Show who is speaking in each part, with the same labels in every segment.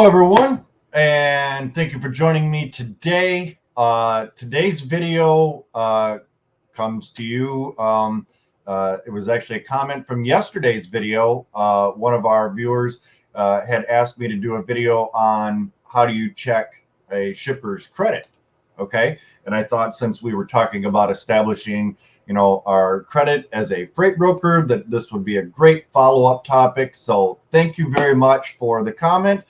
Speaker 1: Hello, everyone, and thank you for joining me today. Today's video comes to you. It was actually a comment from yesterday's video. One of our viewers had asked me to do a video on how do you check a shipper's credit. Okay, and I thought since we were talking about establishing, our credit as a freight broker, that this would be a great follow-up topic. So thank you very much for the comment.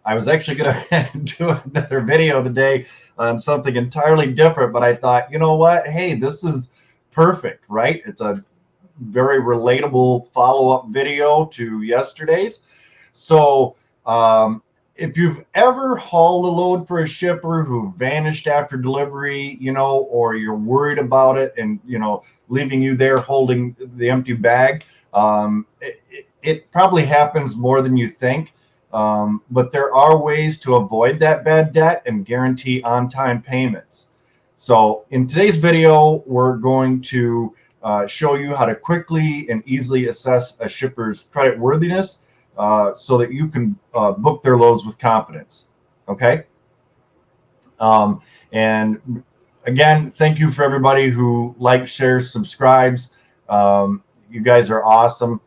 Speaker 1: I was actually going to do another video today on something entirely different, but I thought, you know what? Hey, this is perfect, right? It's a very relatable follow-up video to yesterday's. So if you've ever hauled a load for a shipper who vanished after delivery, or you're worried about it and, leaving you there holding the empty bag, it probably happens more than you think. But there are ways to avoid that bad debt and guarantee on-time payments. So in today's video, we're going to show you how to quickly and easily assess a shipper's credit worthiness so that you can book their loads with confidence. Okay. And again, thank you for everybody who likes, shares, subscribes. You guys are awesome.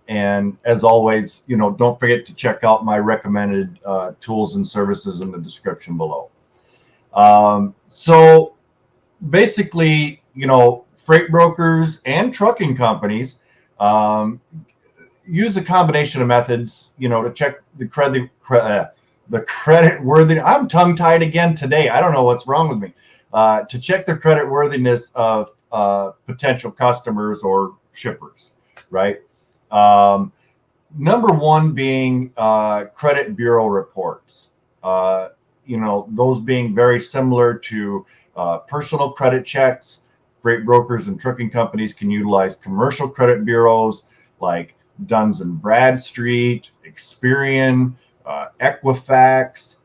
Speaker 1: And as always, don't forget to check out my recommended tools and services in the description below. So basically, freight brokers and trucking companies use a combination of methods, to check the credit worthiness. I'm tongue tied again today. I don't know what's wrong with me. To check the credit worthiness of potential customers or shippers, right? Number one being credit bureau reports. Those being very similar to personal credit checks. Freight brokers and trucking companies can utilize commercial credit bureaus like Duns and Bradstreet, Experian, Equifax.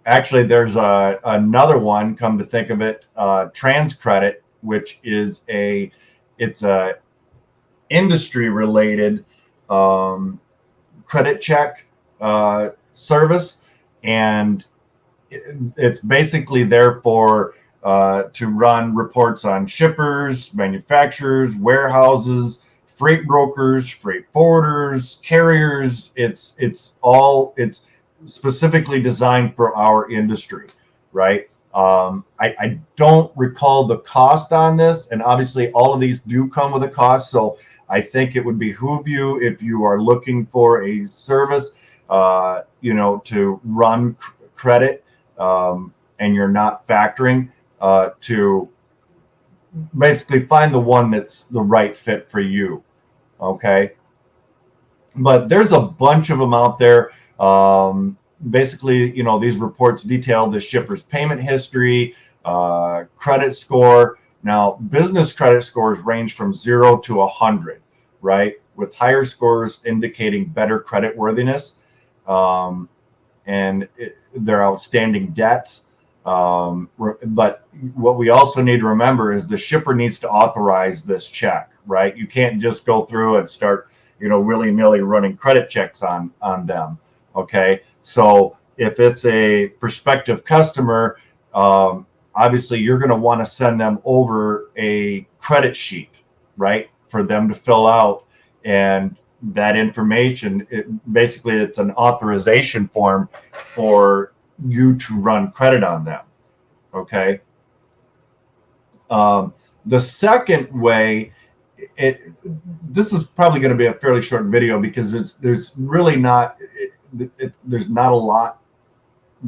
Speaker 1: Actually, there's another one, come to think of it, TransCredit, which is it's a industry-related credit check service, and it's basically there for to run reports on shippers, manufacturers, warehouses, freight brokers, freight forwarders, carriers. It's specifically designed for our industry, right? I don't recall the cost on this, and obviously all of these do come with a cost. So I think it would behoove you, if you are looking for a service, to run credit, and you're not factoring, to basically find the one that's the right fit for you. Okay. But there's a bunch of them out there. Basically, these reports detail the shipper's payment history, credit score. Now, business credit scores range from 0 to 100, right? With higher scores indicating better credit worthiness, and their outstanding debts. But what we also need to remember is the shipper needs to authorize this check, right? You can't just go through and start, willy-nilly running credit checks on them. Okay. So if it's a prospective customer, obviously you're going to want to send them over a credit sheet, right, for them to fill out. And that information, it's an authorization form for you to run credit on them. Okay. The second way, this is probably going to be a fairly short video because there's really not, there's not a lot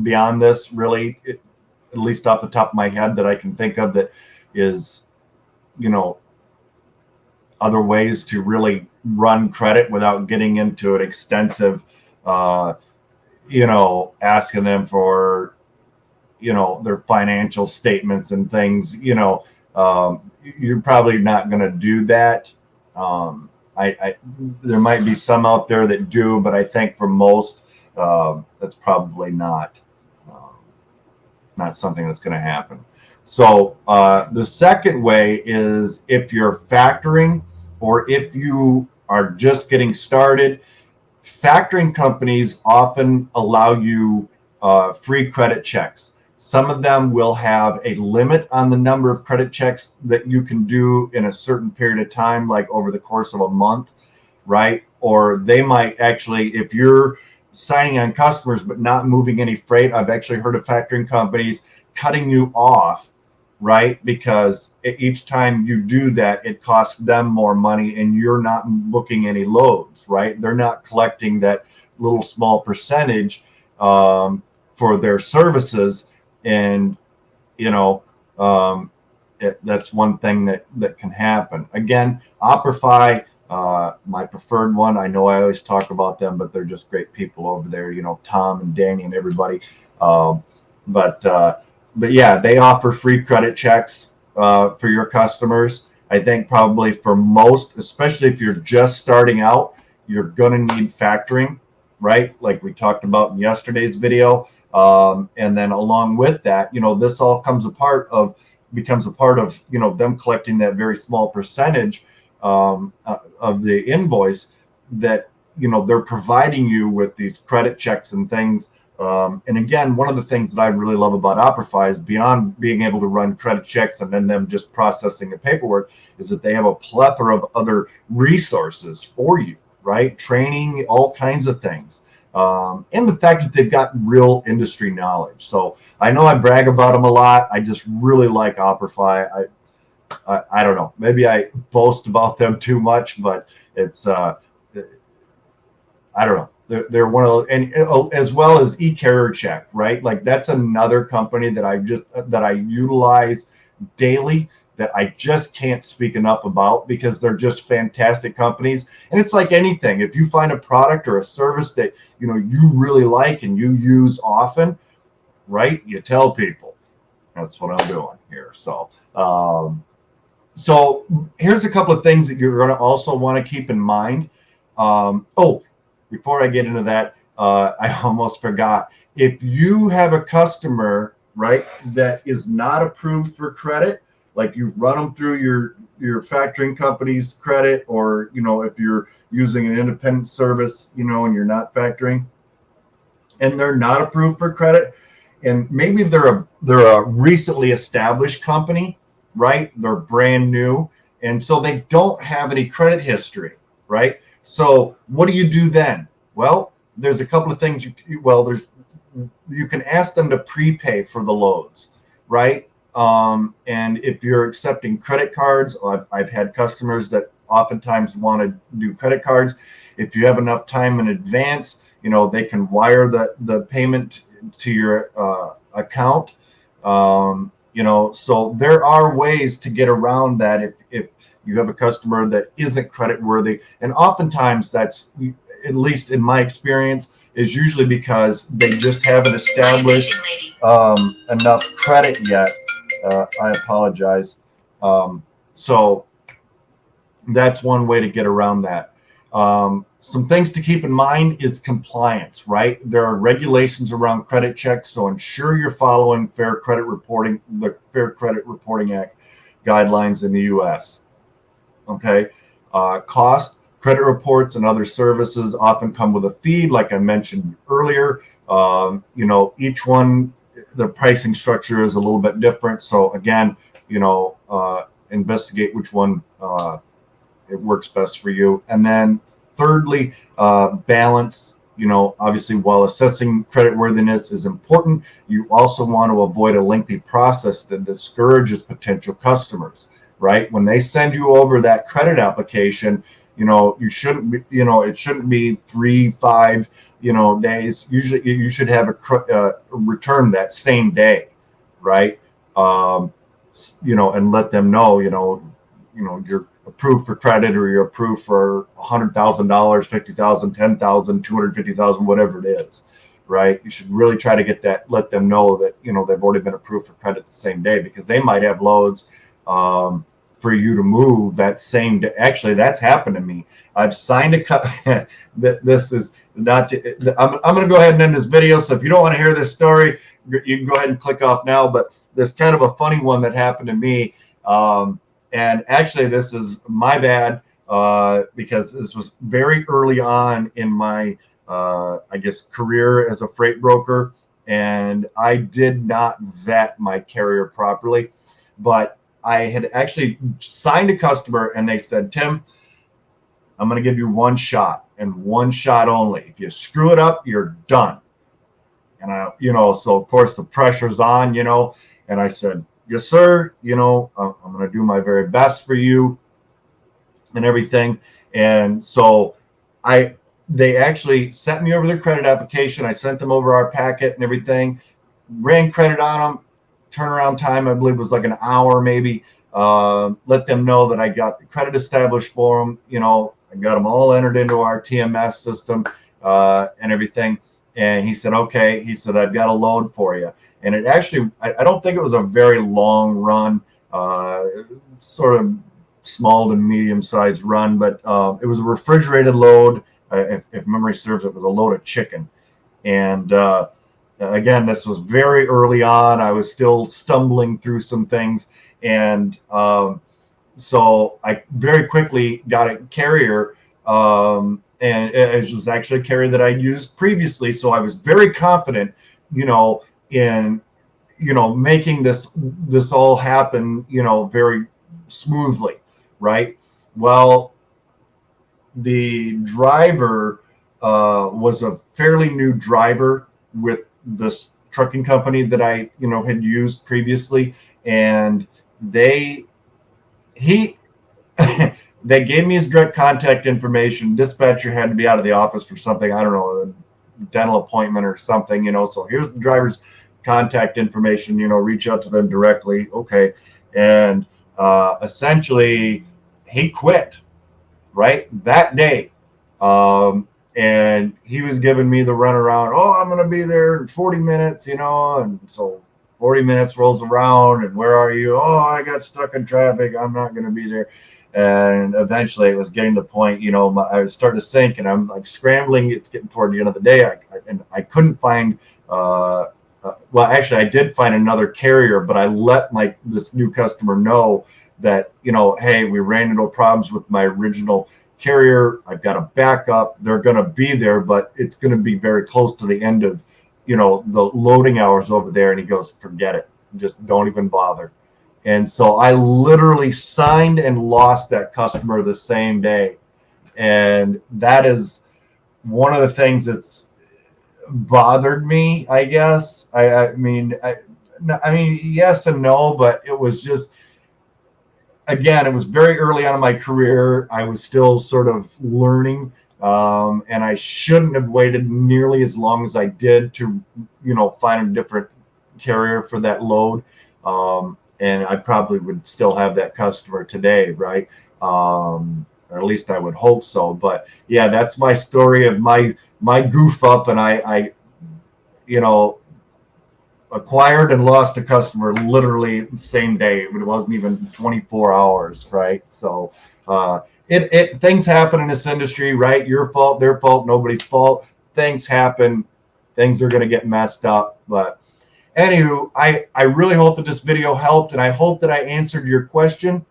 Speaker 1: beyond this, really, at least off the top of my head, that I can think of that is, other ways to really run credit without getting into an extensive, asking them for, their financial statements and things. You're probably not going to do that. There might be some out there that do, but I think for most, that's probably not something that's going to happen. So the second way is if you're factoring, or if you are just getting started, factoring companies often allow you free credit checks. Some of them will have a limit on the number of credit checks that you can do in a certain period of time, like over the course of a month, right? Or they might actually, if you're signing on customers but not moving any freight, I've actually heard of factoring companies cutting you off, right? Because each time you do that, it costs them more money and you're not booking any loads, right? They're not collecting that little small percentage for their services. And, you know, that's one thing that can happen. Again, Operfi, my preferred one. I know I always talk about them, but they're just great people over there, you know, Tom and Danny and everybody. But yeah, they offer free credit checks for your customers. I think probably for most, especially if you're just starting out, you're going to need factoring, right? Like we talked about in yesterday's video. And then along with that, you know, this all becomes a part of, you know, them collecting that very small percentage of the invoice that, you know, they're providing you with these credit checks and things. And again, one of the things that I really love about Operfi is beyond being able to run credit checks and then them just processing the paperwork, is that they have a plethora of other resources for you, right? Training, all kinds of things. And the fact that they've got real industry knowledge. So I know I brag about them a lot. I just really like Operfi. I don't know. Maybe I boast about them too much, but it's I don't know. They're one of those, and as well as eCarrierCheck, right? Like that's another company that I utilize daily, that I just can't speak enough about, because they're just fantastic companies. And it's like anything, if you find a product or a service that, you know, you really like and you use often, right, you tell people. That's what I'm doing here. So so here's a couple of things that you're going to also want to keep in mind. Before I get into that, I almost forgot. If you have a customer, right, that is not approved for credit, like you've run them through your factoring company's credit, or, you know, if you're using an independent service, you know, and you're not factoring, and they're not approved for credit, and maybe they're a recently established company, right? They're brand new, and so they don't have any credit history, right? So what do you do then? Well, there's a couple of things. You can ask them to prepay for the loads, right? And if you're accepting credit cards, I've had customers that oftentimes want to do credit cards. If you have enough time in advance, you know, they can wire the payment to your account. You know, so there are ways to get around that if you have a customer that isn't credit worthy. And oftentimes that's, at least in my experience, is usually because they just haven't established enough credit yet. I apologize. So that's one way to get around that. Some things to keep in mind is compliance, right? There are regulations around credit checks, so ensure you're following the Fair Credit Reporting Act guidelines in the U.S. Okay. Cost, credit reports and other services often come with a fee, like I mentioned earlier. You know, each one, the pricing structure is a little bit different. So again, you know, investigate which one it works best for you. And then thirdly, balance. You know, obviously, while assessing creditworthiness is important, you also want to avoid a lengthy process that discourages potential customers, right? When they send you over that credit application, you know, you shouldn't be, you know, it shouldn't be 3-5, you know, days. Usually you should have a return that same day, right? You know, and let them know, you know, you're approved for credit, or you're approved for $100,000, $50,000, $10,000, $250,000, whatever it is, right? You should really try to get that, let them know that, you know, they've already been approved for credit the same day, because they might have loads for you to move that same day. Actually, that's happened to me. I've signed a this is not to, I'm going to go ahead and end this video. So if you don't want to hear this story, you can go ahead and click off now. But this kind of a funny one that happened to me. And actually, this is my bad. because this was very early on in my, I guess, career as a freight broker, and I did not vet my carrier properly. But I had actually signed a customer, and they said, Tim, I'm going to give you one shot and one shot only. If you screw it up, you're done. And so of course the pressure's on, and I said, yes, sir. I'm going to do my very best for you and everything. And so they actually sent me over their credit application. I sent them over our packet and everything, ran credit on them. Turnaround time, I believe, was like an hour, maybe. Let them know that I got the credit established for them. I got them all entered into our TMS system and everything. And he said, okay. He said, I've got a load for you. And it actually, I don't think it was a very long run, sort of small to medium sized run, but it was a refrigerated load. If memory serves, it was a load of chicken. And again, this was very early on. I was still stumbling through some things. And so I very quickly got a carrier, and it was actually a carrier that I used previously. So I was very confident, in, making this all happen, very smoothly. Right. Well, the driver was a fairly new driver with this trucking company that I, had used previously. And they gave me his direct contact information. Dispatcher had to be out of the office for something, I don't know, a dental appointment or something, so here's the driver's contact information, reach out to them directly. Okay. And essentially he quit right that day. And he was giving me the runaround. Oh, I'm going to be there in 40 minutes, and so 40 minutes rolls around, and where are you? Oh, I got stuck in traffic. I'm not going to be there. And eventually it was getting to the point, I was starting to sink, and I'm like scrambling. It's getting toward the end of the day. I couldn't find, well, actually I did find another carrier, but I let this new customer know that, hey, we ran into problems with my original carrier. I've got a backup. They're going to be there, but it's going to be very close to the end of, the loading hours over there. And he goes, forget it. Just don't even bother. And so I literally signed and lost that customer the same day. And that is one of the things that's bothered me, I guess. I mean, yes and no, but it was just, again, it was very early on in my career. I was still sort of learning, and I shouldn't have waited nearly as long as I did to, find a different carrier for that load. And I probably would still have that customer today, right? Or at least I would hope so. But yeah, that's my story of my goof up, and I acquired and lost a customer literally the same day. It wasn't even 24 hours, right? So things happen in this industry, right? Your fault, their fault, nobody's fault. Things happen. Things are going to get messed up. But anywho, I really hope that this video helped, and I hope that I answered your question.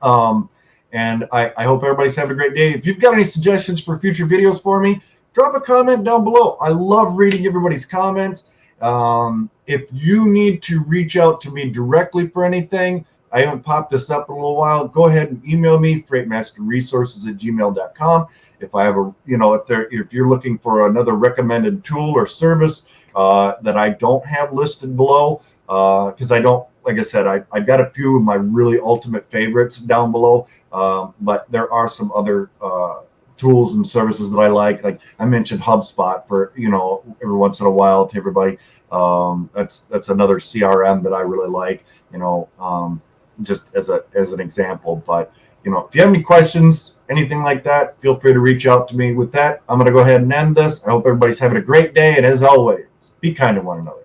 Speaker 1: And I hope everybody's having a great day. If you've got any suggestions for future videos for me, drop a comment down below. I love reading everybody's comments. If you need to reach out to me directly for anything, I haven't popped this up in a little while, go ahead and email me, freightmasterresources@gmail.com. If I have if you're looking for another recommended tool or service that I don't have listed below, because I don't, like I said, I've got a few of my really ultimate favorites down below, but there are some other tools and services that I like I mentioned HubSpot for, every once in a while to everybody. That's another CRM that I really like, just as an example. But, if you have any questions, anything like that, feel free to reach out to me. With that, I'm going to go ahead and end this. I hope everybody's having a great day. And as always, be kind to one another.